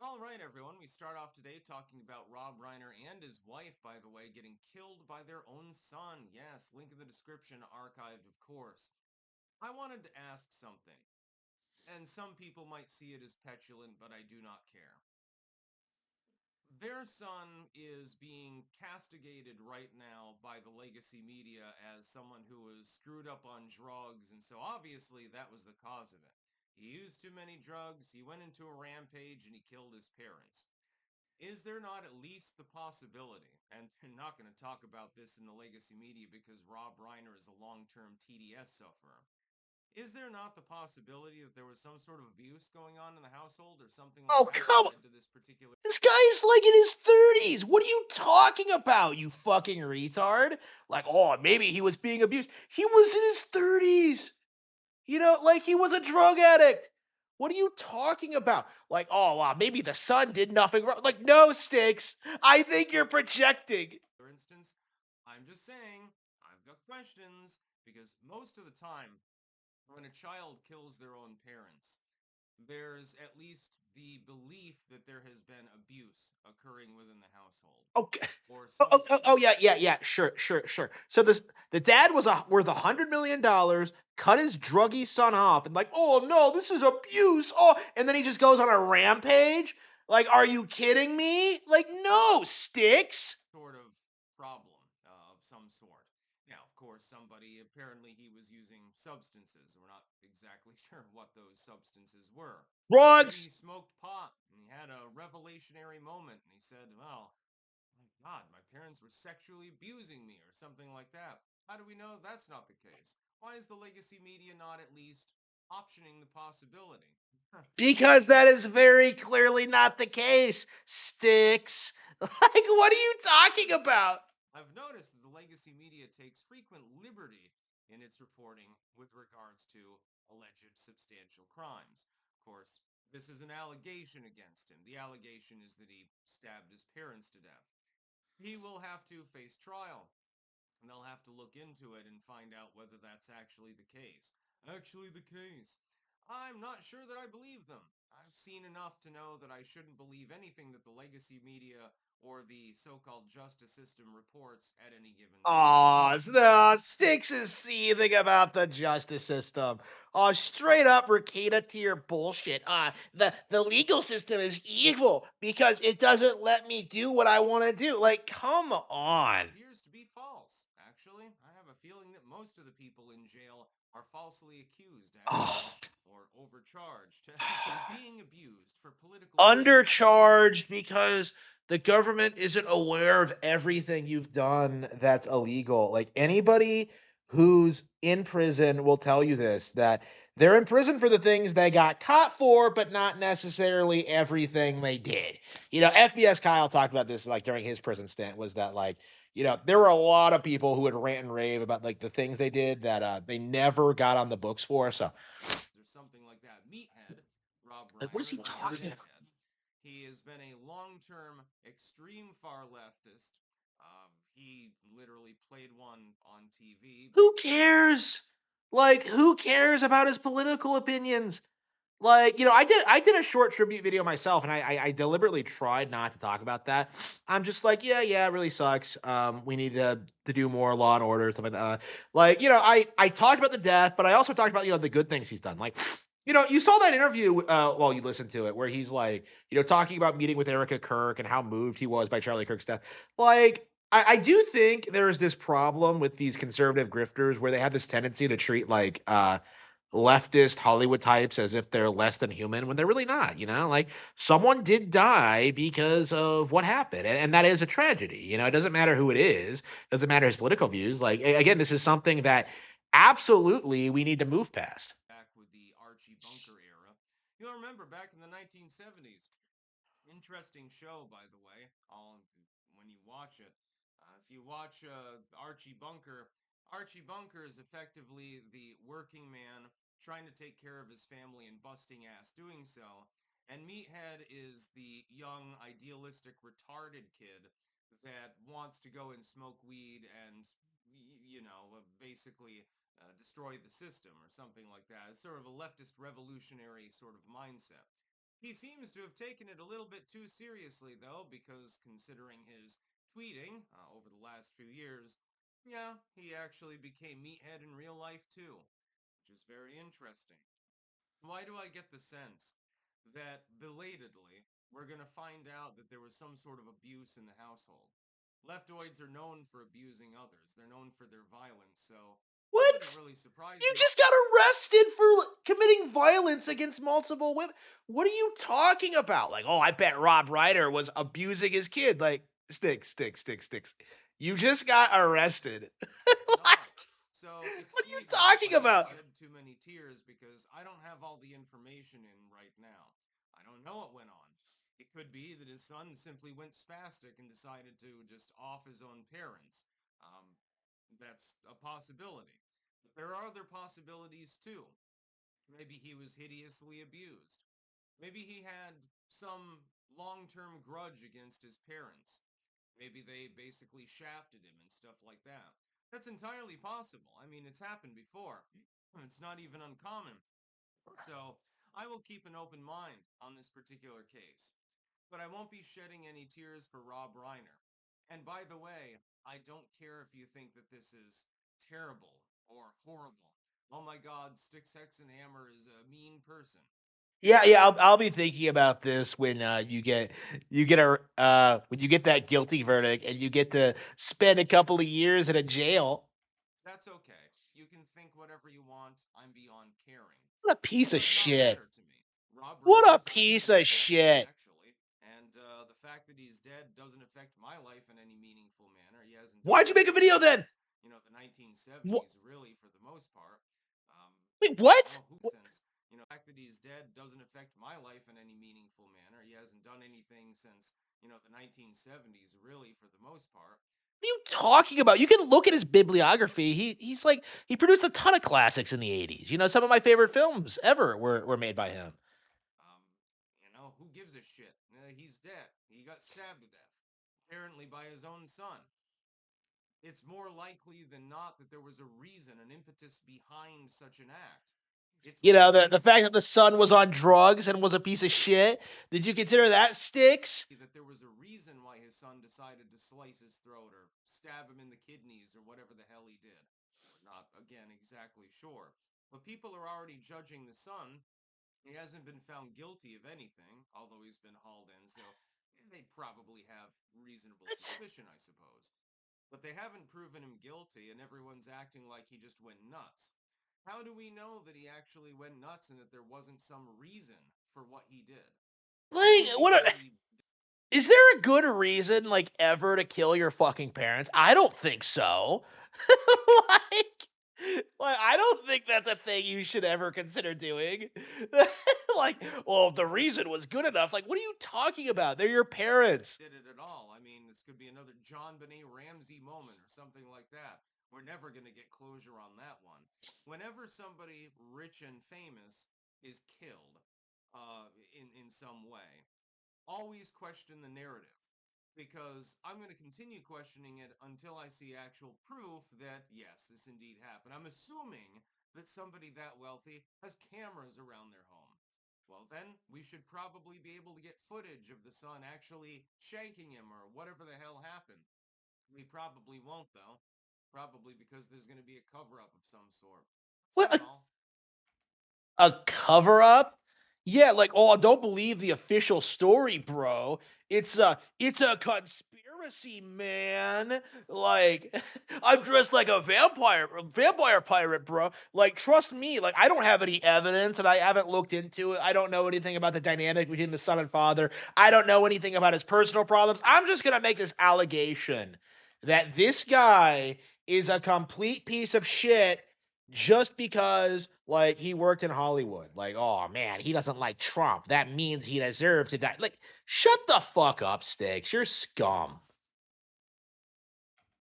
All right, everyone. We start off today talking about Rob Reiner and his wife, by the way, getting killed by their own son. Yes, link in the description, archived, of course. I wanted to ask something, and some people might see it as petulant, but I do not care. Their son is being castigated right now by the legacy media as someone who was screwed up on drugs, and so obviously that was the cause of it. He used too many drugs, he went into a rampage, and he killed his parents. Is there not at least the possibility, and they're not going to talk about this in the legacy media because Rob Reiner is a long-term TDS sufferer, is there not the possibility that there was some sort of abuse going on in the household or something like Oh, that come on. led to this particular... This guy's like in his 30s. What are you talking about, you fucking retard? Like, oh, maybe he was being abused. He was in his 30s. Like he was a drug addict. What are you talking about? Like, oh, wow, maybe the son did nothing wrong. Like, no, Sticks. I think you're projecting. instance? I'm just saying, I've got questions because most of the time when a child kills their own parents, there's at least the belief that there has been abuse occurring within the household Okay. or Oh, some oh, oh, sort. oh, yeah. Sure. So the dad was worth $100 million, cut his druggy son off, and like, oh no, this is abuse. Oh, and then he just goes on a rampage. Like, are you kidding me? Like, no, Sticks. Sort of problem of some sort. Now, of course, somebody apparently he was using substances. We're not exactly sure what those substances were. Maybe Drugs. he smoked pot and he had a revelationary moment and he said, well, my God, my parents were sexually abusing me or something like that. How do we know that's not the case? Why is the legacy media not at least optioning the possibility? Because that is very clearly not the case, Sticks. Like, what are you talking about? I've noticed that the legacy media takes frequent liberty in its reporting with regards to alleged substantial crimes. Of course, this is an allegation against him. The allegation is that he stabbed his parents to death. He will have to face trial, and they'll have to look into it and find out whether that's actually the case. Actually, the case. I'm not sure that I believe them. I've seen enough to know that I shouldn't believe anything that the legacy media or the so-called justice system reports at any given time. Oh, no, Sticks is seething about the justice system. Oh, straight up Rakita tier bullshit. The legal system is evil because it doesn't let me do what I want to do. Like, come on. Appears to be false. Actually, I have a feeling that most of the people in jail are falsely accused, actually, Oh, or overcharged, being abused for political reasons. undercharged because the government isn't aware of everything you've done that's illegal. Like anybody who's in prison will tell you this, that they're in prison for the things they got caught for, but not necessarily everything they did. FBS Kyle talked about this like during his prison stint, was that like, there were a lot of people who would rant and rave about like the things they did that they never got on the books for. So Or something like that. Meathead, Rob like, what is Reiner he is called talking about? Meathead. He has been a long-term extreme far leftist. He literally played one on TV. Who cares? Like, who cares about his political opinions? Like, I did a short tribute video myself, and I deliberately tried not to talk about that. I'm just like, yeah, it really sucks. We need to do more Law and Order stuff like that. Like, I talked about the death, but I also talked about the good things he's done. Like, you saw that interview. Well, you listened to it, where he's like, talking about meeting with Erica Kirk and how moved he was by Charlie Kirk's death. Like, I do think there's this problem with these conservative grifters where they have this tendency to treat like leftist Hollywood types as if they're less than human when they're really not. Like someone did die because of what happened, and that is a tragedy. It doesn't matter who it is, it doesn't matter his political views. Like again, this is something that absolutely we need to move past. Back with the Archie Bunker era. You'll remember back in the 1970s. Interesting show, by the way. When you watch it, if you watch Archie Bunker is effectively the working man trying to take care of his family and busting ass doing so. And Meathead is the young, idealistic, retarded kid that wants to go and smoke weed and, basically destroy the system or something like that. It's sort of a leftist revolutionary sort of mindset. He seems to have taken it a little bit too seriously, though, because considering his tweeting over the last few years, yeah, he actually became meathead in real life too, which is very interesting. Why do I get the sense that belatedly we're going to find out that there was some sort of abuse in the household? Leftoids are known for abusing others. They're known for their violence, so it wouldn't What? really surprise You me. just got arrested for committing violence against multiple women. What are you talking about? Like, oh, I bet Rob Reiner was abusing his kid. Like, sticks. You just got arrested. At all. Like, So, what are you excuse me if talking I have about? shed too many tears because I don't have all the information in right now. I don't know what went on. It could be that his son simply went spastic and decided to just off his own parents. Um, that's a possibility. But there are other possibilities too. Maybe he was hideously abused. Maybe he had some long term grudge against his parents. Maybe they basically shafted him and stuff like that. That's entirely possible. I mean, it's happened before. It's not even uncommon. So I will keep an open mind on this particular case. But I won't be shedding any tears for Rob Reiner. And by the way, I don't care if you think that this is terrible or horrible. Oh my God, StyxHexenHammer is a mean person. Yeah. I'll be thinking about this when you get a when you get that guilty verdict and you get to spend a couple of years in a jail. That's okay. You can think whatever you want. I'm beyond caring. What a It piece of does not shit. matter to me. Rob What Reiner a is a piece piece of of shit, shit. actually. And the fact that he's dead doesn't affect my life in any meaningful manner. He hasn't done Why'd you make a anything video then? since, the Wh- 1970s, really, for the most part. Um, Wait, what? who since, the fact that he's dead doesn't affect my life in any meaningful manner. He hasn't done anything since, the 1970s, really, for the most part. What are you talking about? You can look at his bibliography. He produced a ton of classics in the 80s. You know, some of my favorite films ever were made by him. Um, who gives a shit? He's dead. He got stabbed to death, apparently by his own son. It's more likely than not that there was a reason, an impetus behind such an act. It's You more know, the likely fact that the son was on drugs and was a piece of shit. Did you consider that sticks? that there was a reason why his son decided to slice his throat or stab him in the kidneys or whatever the hell he did. We're not, again, exactly sure. But people are already judging the son. He hasn't been found guilty of anything, although he's been hauled in, so they probably have reasonable That's suspicion, I suppose. But they haven't proven him guilty, and everyone's acting like he just went nuts. How do we know that he actually went nuts and that there wasn't some reason for what he did? like Assuming that he is there a good reason like ever to kill your fucking parents? I don't think so. like I don't think that's a thing you should ever consider doing. like, well, if the reason was good enough. Like, what are you talking about? They're your parents. did it at all. I mean, this could be another John Benet Ramsey moment or something like that. We're never going to get closure on that one. Whenever somebody rich and famous is killed in some way, always question the narrative because I'm going to continue questioning it until I see actual proof that, yes, this indeed happened. I'm assuming that somebody that wealthy has cameras around their home. Well, then we should probably be able to get footage of the son actually shanking him or whatever the hell happened. We probably won't, though. Probably because there's going to be a cover up of some sort. It's not What? all. A cover up? Yeah, like, oh, I don't believe the official story, bro. It's a conspiracy, man. Like, I'm dressed like a vampire pirate, bro. Like, trust me, like I don't have any evidence and I haven't looked into it. I don't know anything about the dynamic between the son and father. I don't know anything about his personal problems. I'm just gonna make this allegation that this guy is a complete piece of shit just because like he worked in Hollywood. Like, oh man, he doesn't like Trump. That means he deserves to die. Like, shut the fuck up, Sticks. You're scum.